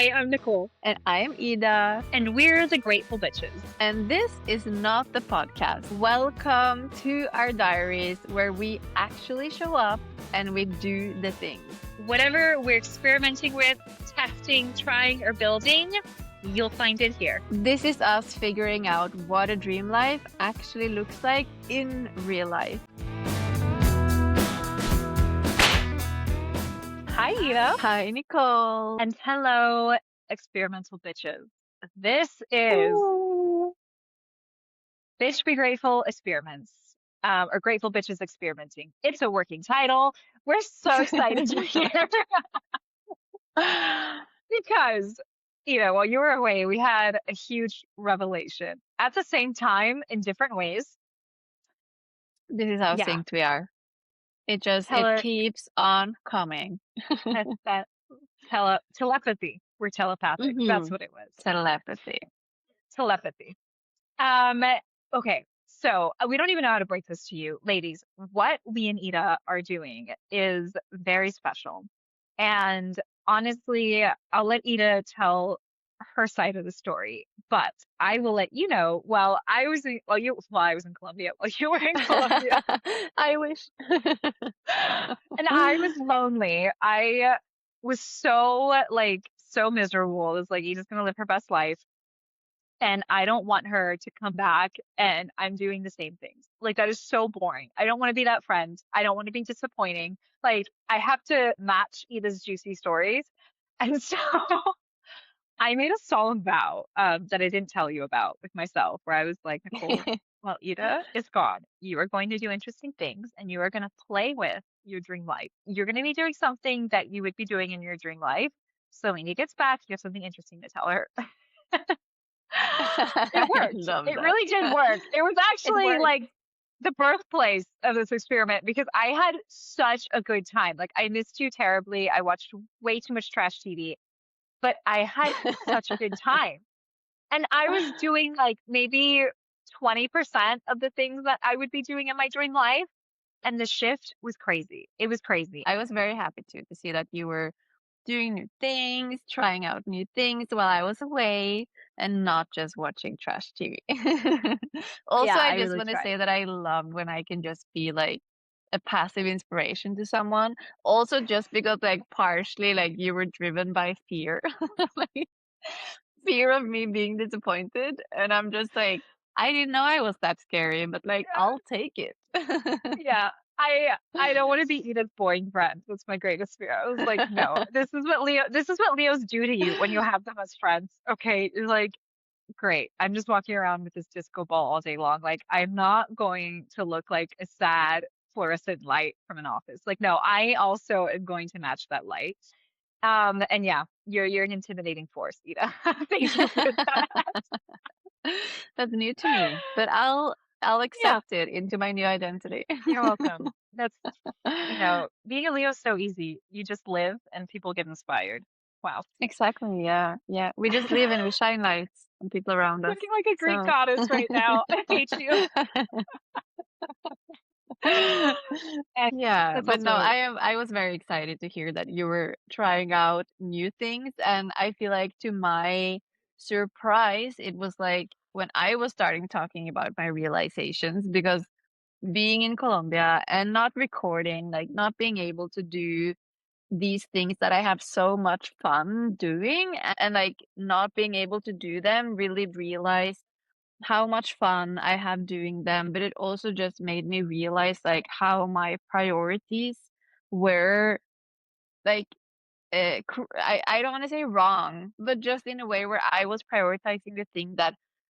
Hi, I'm Nicole, And I am Ida, and we're the Grateful Bitches. and this is not the podcast. Welcome to our diaries where we actually show up and we do the things. Whatever we're experimenting with, testing, trying, or building, you'll find it here. This is us figuring out what a dream life actually looks like in real life. Hi, Ida. Hi, Nicole. And hello, experimental bitches. This is Ooh. Bitch Be Grateful Experiments, or Grateful Bitches Experimenting. It's a working title. We're so excited to hear because, while you were away, we had a huge revelation at the same time in different ways. This is how Yeah. synced we are. It keeps on coming. that telepathy. We're telepathic. That's what it was. Telepathy. Telepathy. Okay. So we don't even know how to break this to you, ladies. What we and Ida are doing is very special. And honestly, I'll let Ida tell her side of the story, but I will let you know. I was in Colombia. While you were in Colombia, I wish. and I was lonely. I was so miserable. It was like Ida's gonna live her best life. And I don't want her to come back and I'm doing the same things. Like, that is so boring. I don't want to be that friend. I don't want to be disappointing. Like, I have to match Ida's juicy stories. And so I made a solemn vow that I didn't tell you about with myself, where I was like, Nicole, well, Ida is gone. You are going to do interesting things and you are going to play with your dream life. You're going to be doing something that you would be doing in your dream life. So when he gets back, you have something interesting to tell her. It I worked. love It that. really did work. It was actually worked. like the birthplace of this experiment because I had such a good time. Like, I missed you terribly. I watched way too much trash TV, but I had such a good time. And I was doing like maybe 20% of the things that I would be doing in my dream life. And the shift was crazy. It was crazy. I was very happy to see that you were doing new things, trying out new things while I was away and not just watching trash TV. Also, Yeah, I I just really want to tried. say that I love when I can just be like a passive inspiration to someone. Also, just because like partially like you were driven by fear, like fear of me being disappointed, and I'm just like, I didn't know I was that scary, but like I'll take it. Yeah. I don't want to be Edith's boring friend. That's my greatest fear. I was like, no, this is what Leos do to you when you have them as friends. Okay. It's like, great. I'm just walking around with this disco ball all day long. Like, I'm not going to look like a sad fluorescent light from an office. Like, no, I also am going to match that light. And yeah, you're an intimidating force, Ida. Thank you for that. That's new to me, but I'll Yeah, accept it into my new identity. you're welcome. That's, being a Leo is so easy. You just live and people get inspired. Wow. Exactly, yeah. Yeah. We just live and we shine lights on people around us. Looking like a Greek So goddess right now. I hate you. And yeah, that's but no, also, I was very excited to hear that you were trying out new things, and I feel like to my surprise, it was like when I was starting talking about my realizations, because being in Colombia and not recording, like not being able to do these things that I have so much fun doing, and like not being able to do them, really realized how much fun I have doing them. But it also just made me realize like how my priorities were like I don't want to say wrong, but just in a way where I was prioritizing the thing that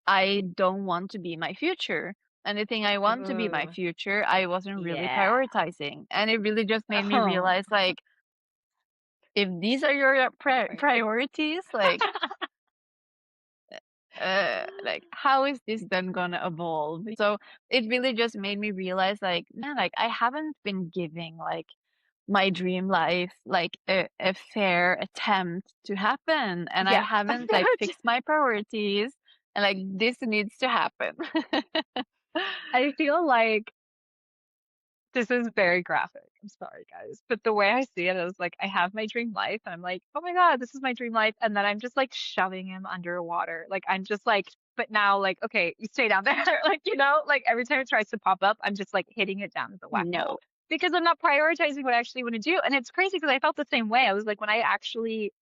I don't want to be my future. And the thing I want to be my ooh, future, I wasn't really yeah. prioritizing. And it really just made me Oh, realize like, if these are your right. priorities, like how is this then gonna evolve? So it really just made me realize like, man, like I haven't been giving like my dream life like a fair attempt to happen, and I Yeah. haven't like fixed my priorities, and like this needs to happen. I feel like this is very graphic. I'm sorry, guys. But the way I see it is like I have my dream life and I'm like, oh my God, this is my dream life. And then I'm just like shoving him underwater. Like I'm just like, but now like, okay, you stay down there. Like, like every time it tries to pop up, I'm just like hitting it down with a whack-a-mole No. because I'm not prioritizing what I actually want to do. And it's crazy because I felt the same way. I was like, when I actually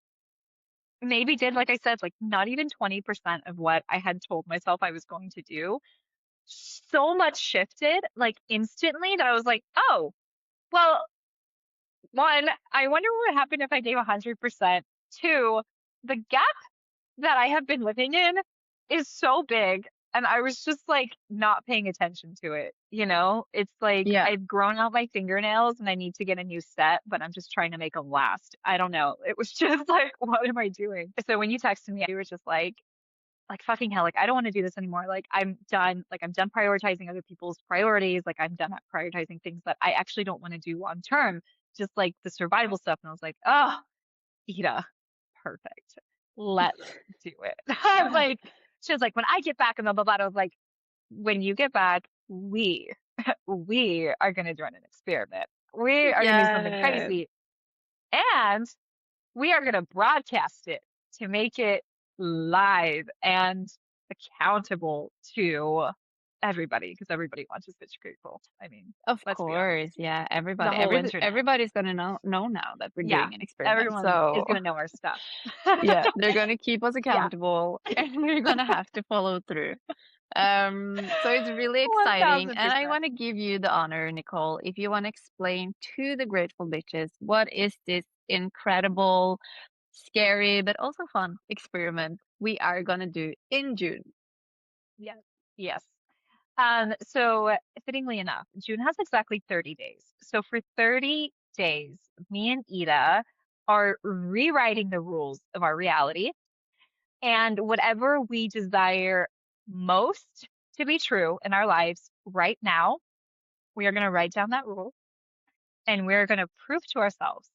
maybe did, like I said, like not even 20% of what I had told myself I was going to do, so much shifted like instantly that I was like, oh, well, one, I wonder what would happen if I gave 100%. Two, the gap that I have been living in is so big. And I was just like not paying attention to it. It's like Yeah, I've grown out my fingernails and I need to get a new set, but I'm just trying to make them last. I don't know. It was just like, what am I doing? So when you texted me, you were just like fucking hell, like I don't want to do this anymore. I'm done prioritizing other people's priorities. Like I'm done at prioritizing things that I actually don't want to do long term, just like the survival stuff. And I was like, oh, Ida, perfect. Let's do it. I'm like, she was like, when I get back and blah blah blah. I was like, when you get back, we are gonna run an experiment. We are gonna do something yes, crazy. And we are going to broadcast it to make it live and accountable to everybody because everybody watches Bitch Grateful. I mean, of let's be honest. course. Yeah, The whole internet. everybody's gonna know now that we're Yeah. doing an experiment. Everyone is So going to know our stuff. yeah, they're gonna keep us Yeah. accountable, and we're gonna have to follow through. So it's really exciting, and I 1000%. want to give you the honor, Nicole, if you want to explain to the grateful bitches what is this incredible, scary, but also fun experiment we are gonna do in June. Yes. Yes. So fittingly enough, June has exactly 30 days. So for 30 days, me and Ida are rewriting the rules of our reality. And whatever we desire most to be true in our lives right now, we are going to write down that rule and we're going to prove to ourselves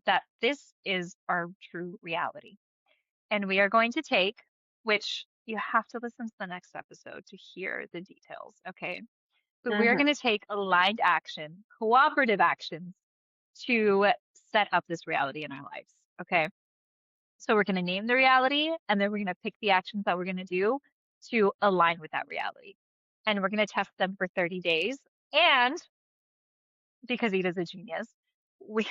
that this is our true reality. And we are going to take, which you have to listen to the next episode to hear the details, okay? But we are Mhm. going to take aligned action, cooperative actions to set up this reality in our lives, okay? So we're going to name the reality and then we're going to pick the actions that we're going to do to align with that reality. And we're going to test them for 30 days. And because Ida's a genius, we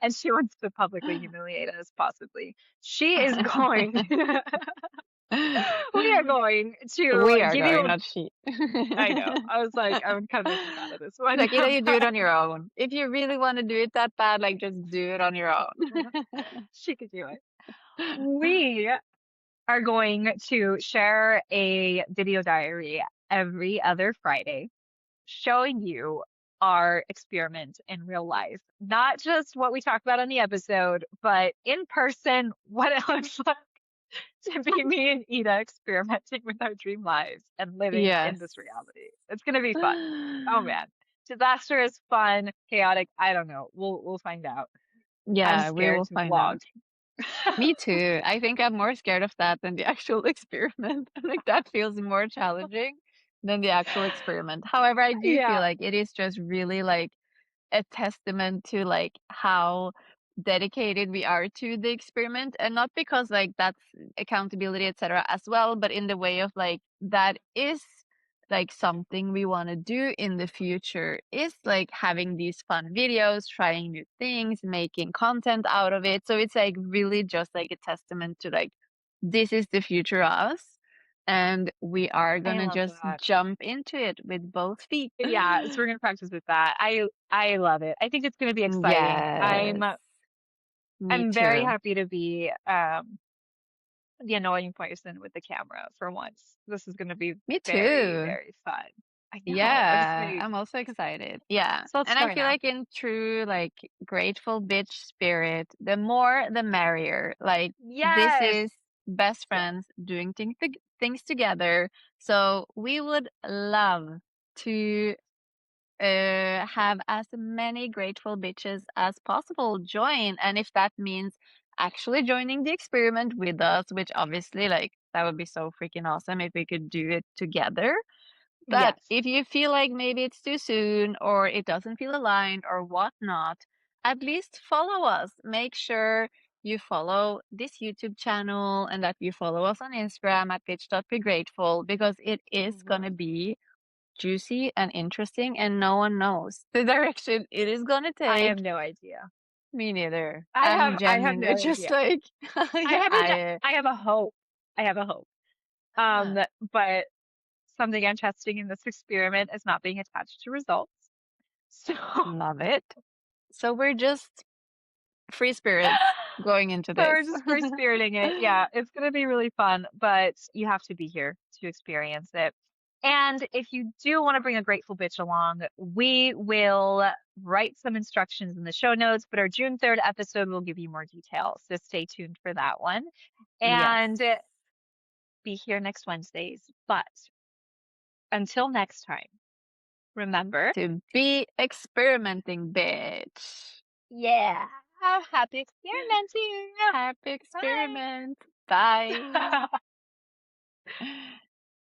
and she wants to publicly humiliate us, possibly. She is going, we are going We to are give going, you, not she. I know. I was like, I'm kind of making fun of this one, Like, either you do it but on your own. If you really want to do it that bad, like, just do it on your own. she could do it. We are going to share a video diary every other Friday showing you our experiment in real life. Not just what we talk about on the episode, but in person, what it looks like to be me and Ida experimenting with our dream lives and living in Yes. this reality. It's going to be fun. Oh man. Disaster is fun, chaotic. I don't know. We'll find out. I'm Yeah, we scared will to find vlog. out. Me too. I think I'm more scared of that than the actual experiment. Like, that feels more challenging than the actual experiment. However, I do feel Yeah. like it is just really like a testament to like how dedicated we are to the experiment, and not because like that's accountability, etc., as well, but in the way of like that is like something we want to do in the future, is like having these fun videos, trying new things, making content out of it. So it's like really just like a testament to like this is the future us, and we are I gonna love just that. jump into it with both feet. Yeah, so we're gonna practice with that. I love it. I think it's gonna be exciting. I'm Yes, me I'm very too. happy to be the annoying person with the camera for once. This is gonna be Me very, too. very fun. I know. I'm Yeah, excited. I'm also excited. Yeah. So let's And I start feel now. like in true like grateful bitch spirit, the more the merrier. Like, this Yes. is best Yes. friends doing things together. So we would love to have as many grateful bitches as possible join. And if that means actually joining the experiment with us, which obviously like that would be so freaking awesome if we could do it together, But Yes. if you feel like maybe it's too soon or it doesn't feel aligned or whatnot, at least follow us. Make sure you follow this YouTube channel and that you follow us on Instagram at pitch.begrateful because it is going to Mhm. be juicy and interesting and no one knows the direction it is going to I take. have no idea. Me neither. I'm I have genuinely no just idea. like, I yeah, have a I have a hope. I have a hope. uh, But something I'm testing in this experiment is not being attached to results. So love it. So we're just free spirits going into so this. we're just free spiriting it. Yeah, it's gonna be really fun, but you have to be here to experience it. And if you do want to bring a grateful bitch along, we will write some instructions in the show notes, but our June 3rd episode will give you more details. So stay tuned for that one. Yes. And be here next Wednesdays. But until next time, remember, To be experimenting, bitch. yeah, happy experimenting. Happy experiment. Bye. Bye.